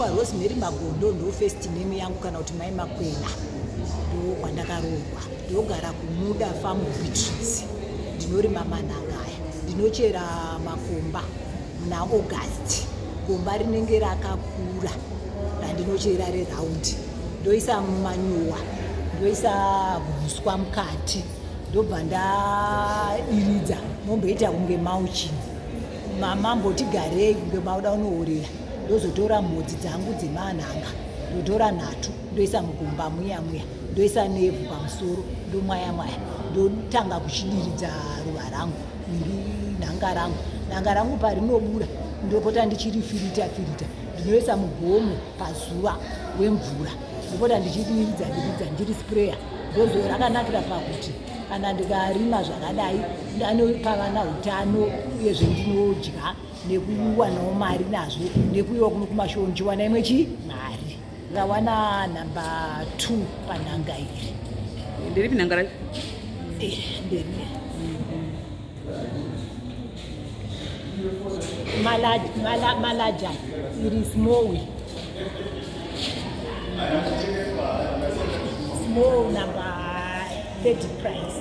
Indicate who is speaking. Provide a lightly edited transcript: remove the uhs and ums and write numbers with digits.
Speaker 1: Rosemary Magondo ndo first name yangu kana kuti Mai Makwena. Ndo kwandakaroorwa. Ndogara kumuda farm Beatrice. Ndinorima manangaya. Ndinochera makomba muna August. Gomba rinenge rakakura. Ndinochera reround. Ndoisa manyowa. Ndoisa huswa mukati. Ndobva ndadiridza. Momboita kunge mulching. Mama mboti garei kunge mauda unoorera. Ndozotora mhodzi dzangu dzemanhanga. Ndotora nhatu. Ndoisa mugomba muya. Ndoisa nevhu pamusoro. Ndomwaya. Ndotanga kuchidiridza ruva rangu. Nhanga rangu parinobura. Ndopota ndichirifirita. Ndinoisa mugomo pazuva wemvura. Ndopota ndichidiridza ndiri sprayer. Ndozo rakanakira pakuti kana ndikarima zvakadai ndanopa vana utano uyezve ndinodya nekuwanawo mari nazvo nekuiwa kuno kumashonji wana imwe mari. Ndawana number 2 panhanga iri.
Speaker 2: Ndiripi nhanga racho?
Speaker 1: Ndiri Malaja iri small number 30 price.